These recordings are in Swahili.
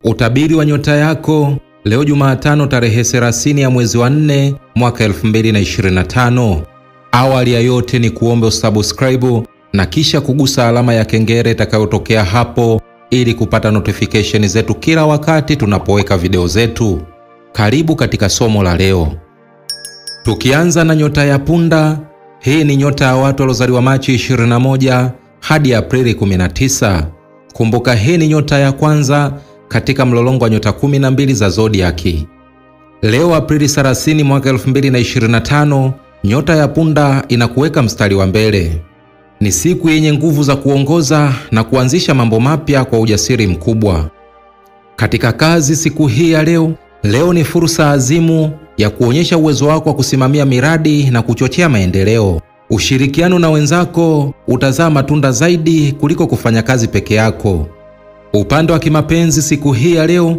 Utabiri wa nyota yako leo Jumatano tarehe 30 ya mwezi wa 4 mwaka 2025. Awali ya yote ni kuombe usubscribe na kisha kugusa alama ya kengele itakayotokea hapo ili kupata notification zetu kila wakati tunapoweka video zetu. Karibu katika somo la leo. Tukianza na nyota ya punda, hii ni nyota ya watu waliozaliwa Machi 21 hadi Aprili 19. Kumbuka hii ni nyota ya kwanza katika mlolongo wa nyota 12 za zodiaki. Leo Aprili 30 mwaka 2025, nyota ya punda inakuweka mstari wa mbele. Ni siku yenye nguvu za kuongoza na kuanzisha mambo mapya kwa ujasiri mkubwa. Katika kazi siku hii ya leo ni fursa azimu ya kuonyesha uwezo wako wa kusimamia miradi na kuchochea maendeleo. Ushirikiano na wenzako utazaa matunda zaidi kuliko kufanya kazi peke yako. Upande wa kimapenzi siku hii ya leo,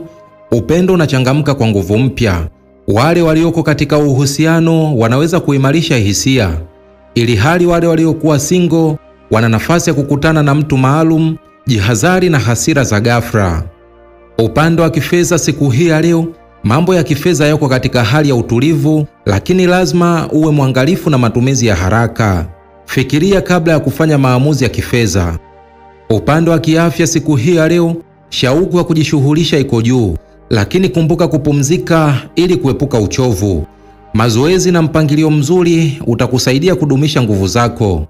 upendo unachangamka kwa nguvu mpya. Wale walioko katika uhusiano wanaweza kuimarisha hisia, ili hali wale waliokuwa single wana nafasi ya kukutana na mtu maalum. Jihadhari na hasira za ghafla. Upande wa kifedha siku hii ya leo, mambo ya kifedha yako katika hali ya utulivu, lakini lazima uwe mwangalifu na matumizi ya haraka. Fikiria kabla ya kufanya maamuzi ya kifedha. Upande wa kiafya siku hii ya leo, shauku ya kujishughulisha iko juu, lakini kumbuka kupumzika ili kuepuka uchovu. Mazoezi na mpangilio mzuri utakusaidia kudumisha nguvu zako.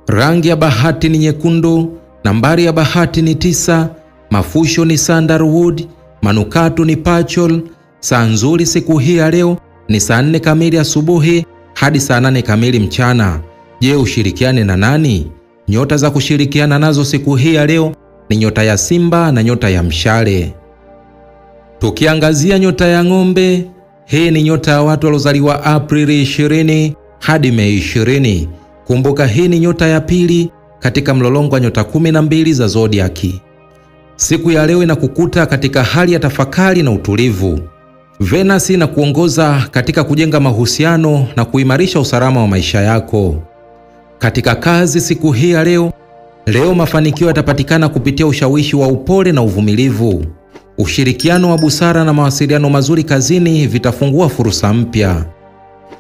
Rangi ya bahati ni nyekundu, nambari ya bahati ni 9, mafusho ni sandalwood, manukato ni patchouli. Saa nzuri siku hii ya leo ni saa 4 kamili asubuhi hadi saa 8 kamili mchana. Je, ushirikiane na nani? Nyota za kushirikiana nazo siku hii ya leo ni nyota ya Simba na nyota ya Mshale. Tukiangazia nyota ya ng'ombe, hii ni nyota ya watu waliozaliwa Aprili 20 hadi Mei 20. Kumbuka hii ni nyota ya pili katika mlolongo wa nyota 12 za zodiaki. Siku ya leo inakukuta katika hali ya tafakari na utulivu. Venus inakuongoza katika kujenga mahusiano na kuimarisha usalama wa maisha yako. Katika kazi siku hii ya leo mafanikio yatapatikana kupitia ushawishi wa upole na uvumilivu. Ushirikiano wa busara na mawasiliano mazuri kazini vitafungua fursa mpya.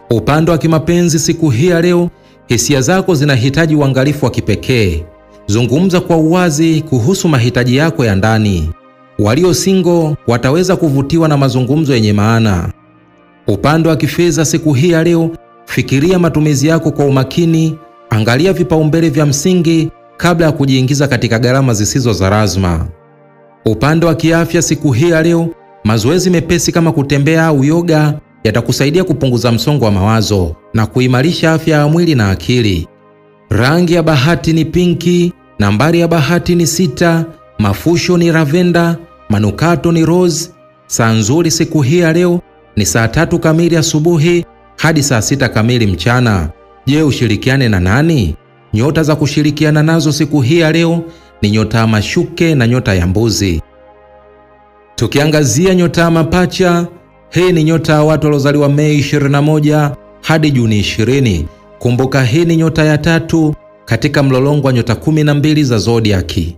Upande wa kimapenzi siku hii ya leo, hisia zako zinahitaji uangalifu wa kipekee. Zungumza kwa uwazi kuhusu mahitaji yako ya ndani. Walio single wataweza kuvutiwa na mazungumzo yenye maana. Upande wa kifedha siku hii ya leo, fikiria matumizi yako kwa umakini. Angalia vipaumbele vya msingi kabla ya kujiingiza katika gharama zisizo za lazima. Upande wa kiafya siku hii ya leo, mazoezi mepesi kama kutembea au yoga yatakusaidia kupunguza msongo wa mawazo na kuimarisha afya ya mwili na akili. Rangi ya bahati ni pinki, nambari ya bahati ni 6, mafusho ni lavender, manukato ni rose. Saa nzuri siku hii ya leo ni saa 3 kamili asubuhi hadi saa 6 kamili mchana. Je, ushirikiane na nani? Nyota za kushirikiana nazo siku hii ya leo ni nyota ya mashuke na nyota ya mbuzi. Tukiangazia nyota ya mapacha, hii ni nyota ya watu waliozaliwa Mei 21 hadi Juni 20. Kumbuka hii ni nyota ya 3 katika mlolongo wa nyota 12 za zodiaki.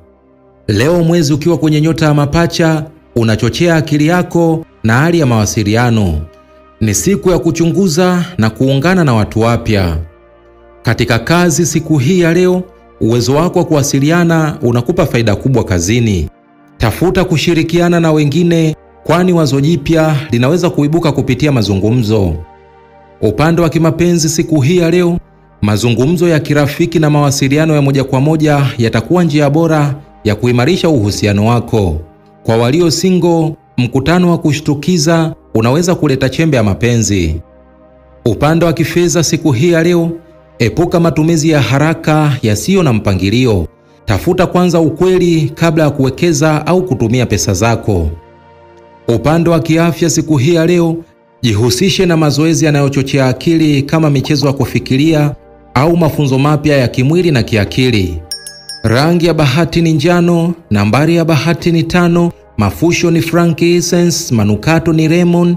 Leo mwezi ukiwa kwenye nyota ya mapacha unachochea akili yako na hali ya mawasiliano. Ni siku ya kuchunguza na kuungana na watu wapya. Katika kazi siku hii ya leo, uwezo wako wa kuwasiliana unakupa faida kubwa kazini. Tafuta kushirikiana na wengine, kwani wazo jipya linaweza kuibuka kupitia mazungumzo. Upande wa kimapenzi siku hii ya leo, mazungumzo ya kirafiki na mawasiliano ya moja kwa moja yatakuwa njia bora ya kuimarisha uhusiano wako. Kwa walio single, mkutano wa kushtukiza unaweza kuleta chembe ya mapenzi. Upande wa kifedha siku hii ya leo, epuka matumizi ya haraka yasiyo na mpangilio. Tafuta kwanza ukweli kabla ya kuwekeza au kutumia pesa zako. Upande wa kiafya siku hii ya leo, jihusishe na mazoezi yanayochochea akili kama michezo ya kufikiria au mafunzo mapya ya kimwili na kiakili. Rangi ya bahati ni njano, nambari ya bahati ni 5, mafusho ni frankincense, manukato ni lemon.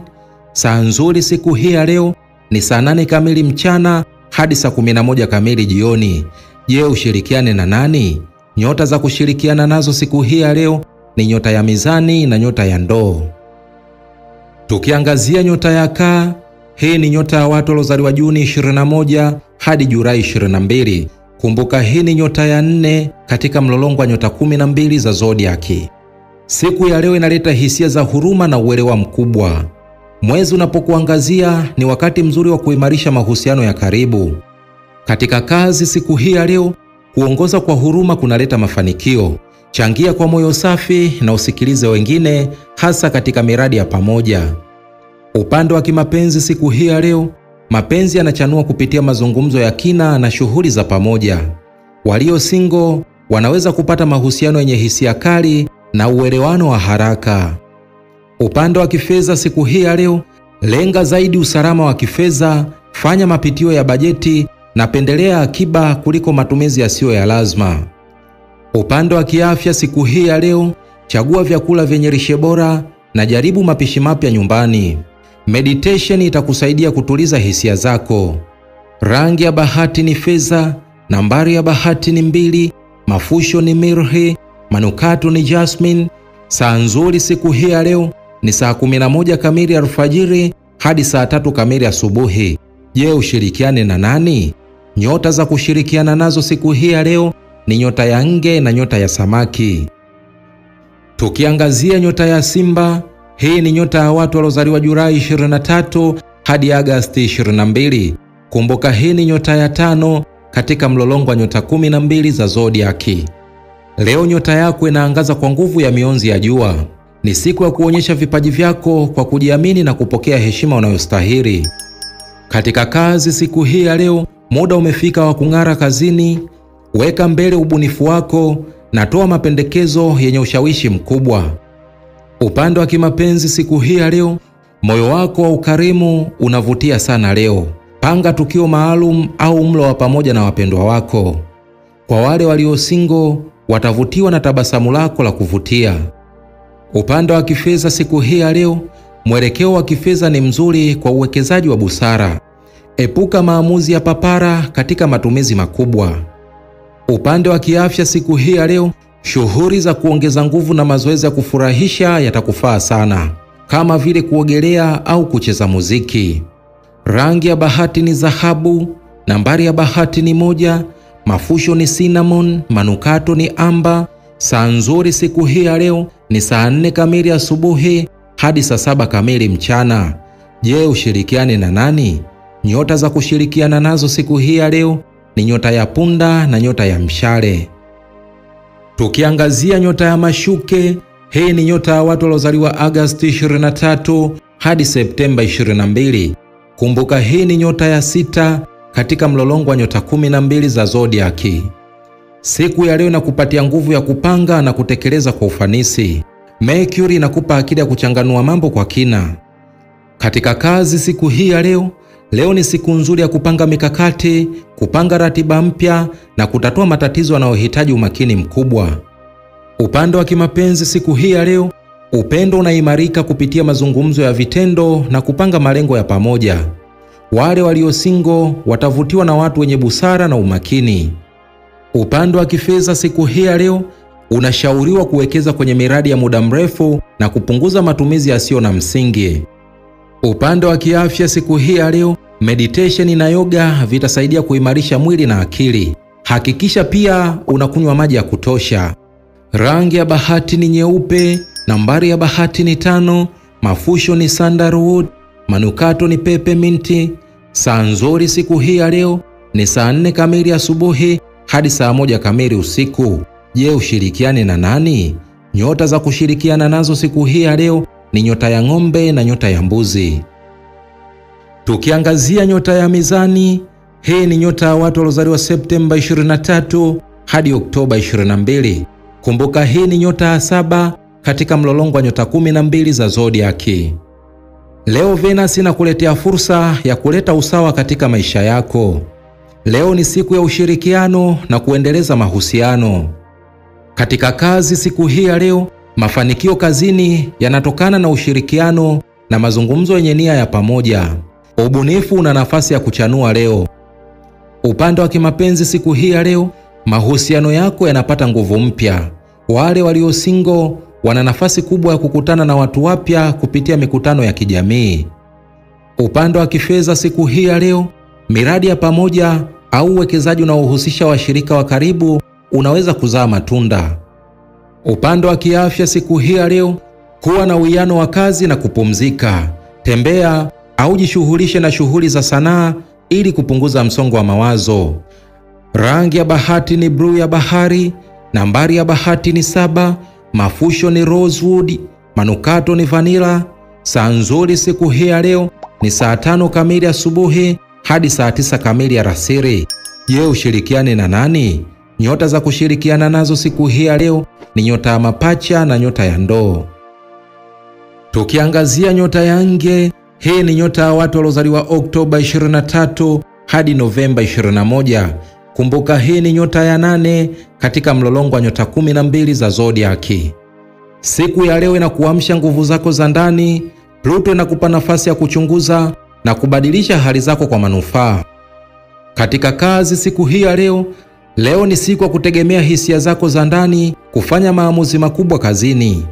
Saa nzuri siku hii ya leo ni saa 8 kamili mchana hadi saa 11 kamili jioni. Je, ushirikiane na nani? Nyota za kushirikiana nazo siku hii ya leo ni nyota ya mizani na nyota ya ndoo. Tukiangazia nyota ya kaa, hii ni nyota ya watu waliozaliwa Juni 21 hadi Julai 22. Kumbuka hii ni nyota ya 4 katika mlolongo wa nyota 12 za zodiaki. Siku ya leo inaleta hisia za huruma na uelewa mkubwa. Mwezi unapokuangazia ni wakati mzuri wa kuimarisha mahusiano ya karibu. Katika kazi siku hii ya leo, kuongoza kwa huruma kunaleta mafanikio. Changia kwa moyo safi na usikilize wengine, hasa katika miradi ya pamoja. Upande wa kimapenzi siku hii ya leo, mapenzi yanachanua kupitia mazungumzo ya kina na shughuli za pamoja. Walio single wanaweza kupata mahusiano yenye hisia kali na uelewano wa haraka. Upande wa kifedha siku hii ya leo, lenga zaidi usalama wa kifedha, fanya mapitio ya bajeti na pendelea akiba kuliko matumizi yasiyo ya lazima. Upande wa kiafya siku hii ya leo, chagua vyakula vyenye lishe bora na jaribu mapishi mapya nyumbani. Meditation itakusaidia kutuliza hisia zako. Rangi ya bahati ni fedha, nambari ya bahati ni 2, mafusho ni mirhi, manukato ni jasmine. Saa nzuri siku hii ya leo ni saa 11 kamili alfajiri hadi saa 3 kamili asubuhi. Je, ushirikiane na nani? Nyota za kushirikiana nazo siku hii ya leo ni nyota ya nge na nyota ya samaki. Tukiangazia nyota ya Simba, hii ni nyota ya watu waliozaliwa Julai 23 hadi Agosti 22. Kumbuka hii ni nyota ya 5 katika mlolongo wa nyota 12 za zodiaki. Leo nyota yako inaangaza kwa nguvu ya mionzi ya jua. Ni siku ya kuonyesha vipaji vyako kwa kujiamini na kupokea heshima unayostahili. Katika kazi siku hii ya leo, muda umefika wa kung'ara kazini. Weka mbele ubunifu wako na toa mapendekezo yenye ushawishi mkubwa. Upande wa kimapenzi siku hii ya leo, moyo wako wa ukarimu unavutia sana leo. Panga tukio maalum au mlo wa pamoja na wapendwa wako. Kwa wale walio single, watavutiwa na tabasamu lako la kuvutia. Upande wa kifedha siku hii ya leo, mwelekeo wa kifedha ni mzuri kwa uwekezaji wa busara. Epuka maamuzi ya papara katika matumizi makubwa. Upande wa kiafya siku hii ya leo, shughuli za kuongeza nguvu na mazoezi ya kufurahisha yatakufaa sana, kama vile kuogelea au kucheza muziki. Rangi ya bahati ni dhahabu, nambari ya bahati ni 1, mafusho ni cinnamon, manukato ni amba. Saa nzuri siku hii ya leo ni saa 4 kamili asubuhi hadi saa 7 kamili mchana. Je, ushirikiane na nani? Nyota za kushirikiana nazo siku hii ya leo ni nyota ya punda na nyota ya mshale. Tukiangazia nyota ya mashuke, hii ni nyota ya watu waliozaliwa Agosti 23 hadi Septemba 22. Kumbuka hii ni nyota ya 6 katika mlolongo wa nyota 12 za zodiaki. Siku ya leo inakupatia nguvu ya kupanga na kutekeleza kwa ufanisi. Mercury inakupa akili ya kuchanganua mambo kwa kina. Katika kazi siku hii ya leo, leo ni siku nzuri ya kupanga mikakati, kupanga ratiba mpya na kutatua matatizo yanayohitaji umakini mkubwa. Upande wa kimapenzi siku hii ya leo, upendo unaimarika kupitia mazungumzo ya vitendo na kupanga malengo ya pamoja. Wale walio single watavutiwa na watu wenye busara na umakini. Upande wa kifedha siku hii ya leo, unashauriwa kuwekeza kwenye miradi ya muda mrefu na kupunguza matumizi yasiyo na msingi. Upande wa kiafya siku hii ya leo, meditation na yoga vitasaidia kuimarisha mwili na akili. Hakikisha pia unakunywa maji ya kutosha. Rangi ya bahati ni nyeupe, nambari ya bahati ni 5, mafusho ni sandalwood, manukato ni peppermint. Saa nzuri siku hii ya leo ni saa 4 kamili asubuhi hadi saa 1 kamili usiku. Je, ushirikiane na nani? Nyota za kushirikiana nazo siku hii ya leo ni nyota ya ng'ombe na nyota ya mbuzi. Tukiangazia nyota ya mizani, hii ni nyota ya watu waliozaliwa Septemba 23 hadi Oktoba 22. Kumbuka hii ni nyota ya 7 katika mlolongo wa nyota 12 za zodiaki. Leo Venus inakuletea fursa ya kuleta usawa katika maisha yako. Leo ni siku ya ushirikiano na kuendeleza mahusiano. Katika kazi siku hii ya leo, mafanikio kazini yanatokana na ushirikiano na mazungumzo yenye nia ya pamoja. Ubunifu una nafasi ya kuchanua leo. Upande wa kimapenzi siku hii ya leo, mahusiano yako yanapata nguvu mpya. Wale walio single wana nafasi kubwa ya kukutana na watu wapya kupitia mikutano ya kijamii. Upande wa kifedha siku hii ya leo, miradi ya pamoja au uwekezaji unaohusisha washirika wa karibu unaweza kuzaa matunda. Upande wa kiafya siku hii ya leo, kuwa na uwiano wa kazi na kupumzika. Tembea au jishughulishe na shughuli za sanaa ili kupunguza msongo wa mawazo. Rangi ya bahati ni blue ya bahari, nambari ya bahati ni 7, mafusho ni rosewood, manukato ni vanilla. Saa nzuri siku hii ya leo ni saa 5 kamili asubuhi hadi saa 9 kamili alasiri. Je, ushirikiane na nani? Nyota za kushirikiana nazo siku hii ya leo ni nyota ya mapacha na nyota ya ndoo. Tukiangazia nyota ya nge, hii ni nyota ya watu waliozaliwa Oktoba 23 hadi Novemba 21. Kumbuka hii ni nyota ya 8 katika mlolongo wa nyota 12 za zodiaki. Siku ya leo inakuamsha nguvu zako za ndani. Pluto inakupa nafasi ya kuchunguza na kubadilisha hali zako kwa manufaa. Katika kazi siku hii ya leo ni siku ya kutegemea hisia zako za ndani kufanya maamuzi makubwa kazini.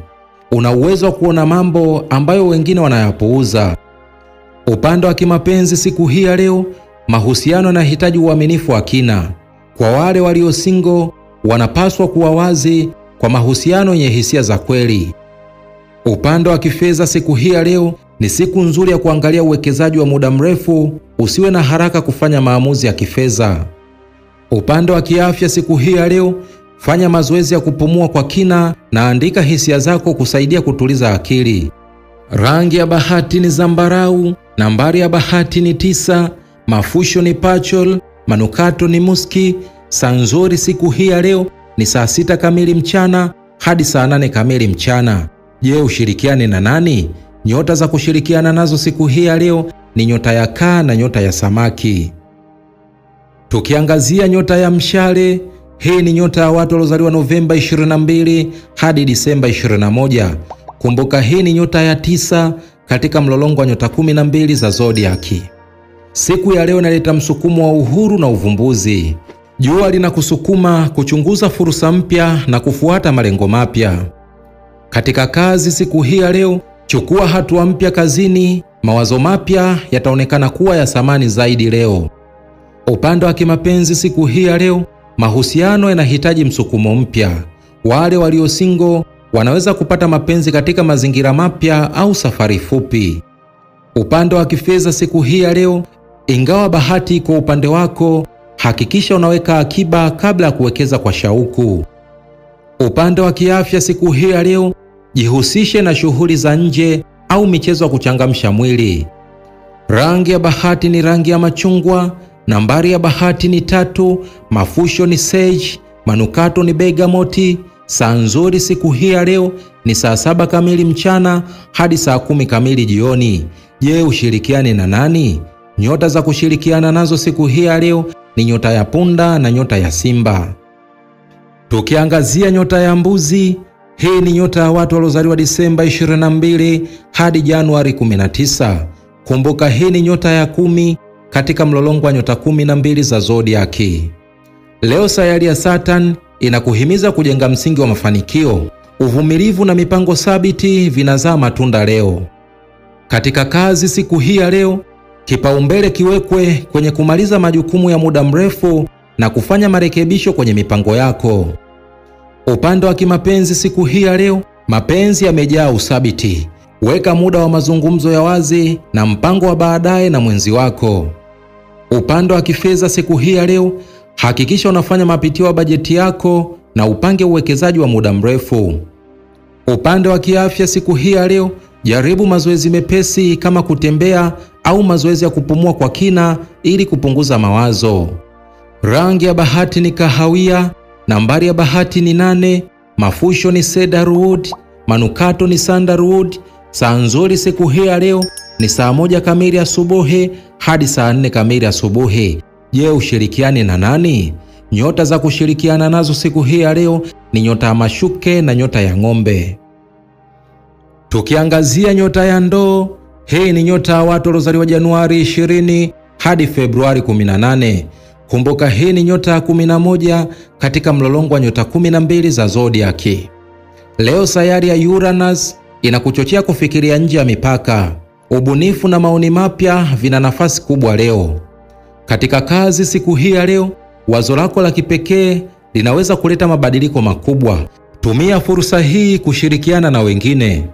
Una uwezo wa kuona mambo ambayo wengine wanayapuuza. Upande wa kimapenzi siku hii ya leo, mahusiano yanahitaji uaminifu wa kina. Kwa wale walio single, wanapaswa kuwa wazi kwa mahusiano yenye hisia za kweli. Upande wa kifedha siku hii ya leo, ni siku nzuri ya kuangalia uwekezaji wa muda mrefu, usiwe na haraka kufanya maamuzi ya kifedha. Upande wa kiafya siku hii ya leo, fanya mazoezi ya kupumua kwa kina na andika hisia zako kusaidia kutuliza akili. Rangi ya bahati ni zambarau, nambari ya bahati ni 9, mafusho ni pachol, manukato ni muski. Saa nzuri siku hii ya leo ni saa 6 kamili mchana hadi saa 8 kamili mchana. Je, ushirikiane na nani? Nyota za kushirikiana nazo siku hii ya leo ni nyota ya kaa na nyota ya samaki. Tukiangazia nyota ya mshale, hii ni nyota ya watu waliozaliwa Novemba 22 hadi Disemba 21. Kumbuka hii ni nyota ya 9 katika mlolongo wa nyota 12 za zodiaki. Siku ya leo inaleta msukumo wa uhuru na uvumbuzi. Jua linakusukuma kuchunguza fursa mpya na kufuata malengo mapya. Katika kazi siku hii ya leo, chukua hatua mpya kazini, mawazo mapya yataonekana kuwa ya thamani zaidi leo. Upande wa kimapenzi siku hii ya leo, mahusiano yanahitaji msukumo mpya. Wale walio single wanaweza kupata mapenzi katika mazingira mapya au safari fupi. Upande wa kifedha siku hii ya leo, ingawa bahati iko upande wako, hakikisha unaweka akiba kabla ya kuwekeza kwa shauku. Upande wa kiafya siku hii ya leo, jihusishe na shughuli za nje au michezo ya kuchangamsha mwili. Rangi ya bahati ni rangi ya machungwa, nambari ya bahati ni 3, mafusho ni sage, manukato ni bergamoti. Saa nzuri siku hii ya leo ni saa 7 kamili mchana hadi saa 10 kamili jioni. Je, ushirikiane na nani? Nyota za kushirikiana nazo siku hii ya leo ni nyota ya punda na nyota ya simba. Tukiangazia nyota ya mbuzi, hii ni nyota ya watu waliozaliwa Disemba 22 hadi Januari 19. Kumbuka hii ni nyota ya 10 katika mlolongo wa nyota 12 za zodiaki. Leo sayari ya Saturn inakuhimiza kujenga msingi wa mafanikio. Uvumilivu na mipango thabiti vinazaa matunda leo. Katika kazi siku hii ya leo, kipaumbele kiwekwe kwenye kumaliza majukumu ya muda mrefu na kufanya marekebisho kwenye mipango yako. Upande wa kimapenzi siku hii ya leo, mapenzi yamejaa uthabiti. Weka muda wa mazungumzo ya wazi na mpango wa baadaye na mwenzi wako. Upande wa kifedha siku hii ya leo, hakikisha unafanya mapitio ya bajeti yako na upange uwekezaji wa muda mrefu. Upande wa kiafya siku hii ya leo, jaribu mazoezi mepesi kama kutembea au mazoezi ya kupumua kwa kina ili kupunguza mawazo. Rangi ya bahati ni kahawia, nambari ya bahati ni 8, mafusho ni cedarwood, manukato ni sandalwood. Saa nzuri siku hii ya leo ni saa 1 kamili asubuhi hadi saa 4 kamili asubuhi. Je, ushirikiane na nani? Nyota za kushirikiana nazo siku hii ya leo ni nyota ya mashuke na nyota ya ng'ombe. Tukiangazia nyota ya ndoo, hii ni nyota ya watu waliozaliwa Januari 20 hadi Februari 18. Kumbuka hii ni nyota ya 11 katika mlolongo wa nyota 12 za zodiaki. Leo sayari ya Uranus inakuchochea kufikiria nje ya mipaka. Ubunifu na maoni mapya vina nafasi kubwa leo. Katika kazi siku hii ya leo, wazo lako la kipekee linaweza kuleta mabadiliko makubwa. Tumia fursa hii kushirikiana na wengine.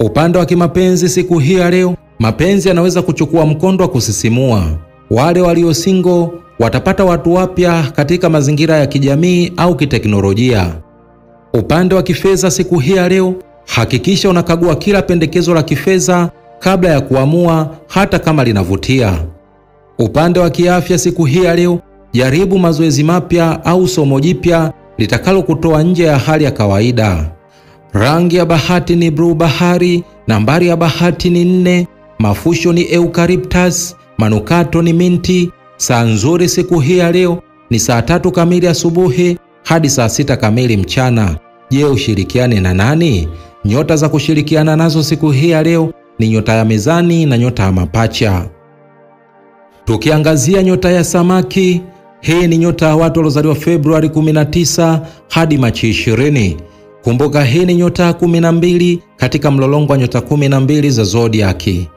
Upande wa kimapenzi siku hii ya leo, mapenzi yanaweza kuchukua mkondo wa kusisimua. Wale walio single watapata watu wapya katika mazingira ya kijamii au kiteknolojia. Upande wa kifedha siku hii ya leo, hakikisha unakagua kila pendekezo la kifedha kabla ya kuamua, hata kama linavutia. Upande wa kiafya siku hii ya leo, jaribu mazoezi mapya au somo jipya litakalo kutoa nje ya hali ya kawaida. Rangi ya bahati ni blue bahari, nambari ya bahati ni 4, mafusho ni eucalyptus, manukato ni minti. Saa nzuri siku hii ya leo ni saa 3 kamili asubuhi hadi saa 6 kamili mchana. Je, ushirikiane na nani? Nyota za kushirikiana nazo siku hii ya leo ni nyota ya mezani na nyota ya mapacha. Tukiangazia nyota ya samaki, hii ni nyota ya watu waliozaliwa Februari 19 hadi Machi 20. Kumbuka hii ni nyota ya 12 katika mlolongo wa nyota 12 za zodiaki.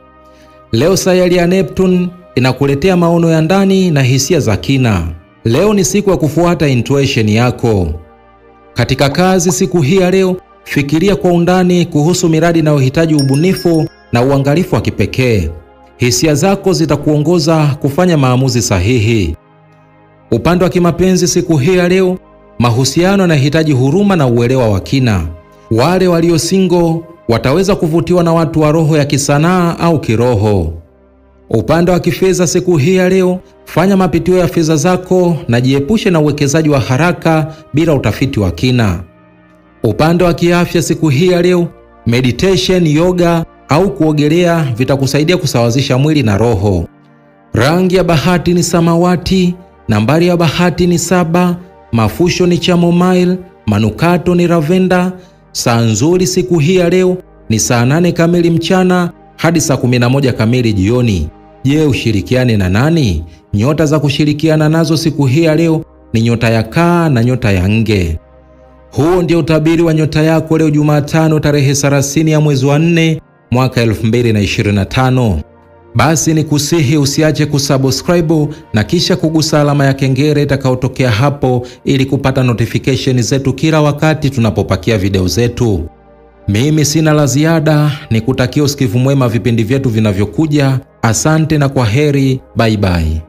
Leo sayari ya Neptune inakuletea maono ya ndani na hisia za kina. Leo ni siku ya kufuata intuition yako. Katika kazi siku hii ya leo, fikiria kwa undani kuhusu miradi inayohitaji ubunifu na uangalifu wa kipekee. Hisia zako zitakuongoza kufanya maamuzi sahihi. Upande wa kimapenzi siku hii ya leo, mahusiano yanahitaji huruma na uelewa wa kina. Wale walio single wataweza kuvutiwa na watu wa roho ya kisanaa au kiroho. Upande wa kifedha siku hii ya leo, fanya mapitio ya fedha zako na jiepushe na uwekezaji wa haraka bila utafiti wa kina. Upande wa kiafya siku hii ya leo, meditation, yoga au kuogelea vitakusaidia kusawazisha mwili na roho. Rangi ya bahati ni samawati, nambari ya bahati ni 7, mafusho ni chamomile, manukato ni lavender. Saa nzuri siku hii ya leo ni saa 8 kamili mchana hadi saa 11 kamili jioni. Je, ushirikiane na nani? Nyota za kushirikiana nazo siku hii ya leo ni nyota ya kaa na nyota ya nge. Huo ndio utabiri wa nyota yako leo Jumatano tarehe 30 ya mwezi wa 4 mwaka 2025. Basi ni kusihi usiache kusubscribe na kisha kugusa alama ya kengele itakayotokea hapo ili kupata notification zetu kila wakati tunapopakia video zetu. Mimi sina la ziada, nikutakia usikivu mwema vipindi vyetu vinavyokuja. Asante na kwaheri, bye bye.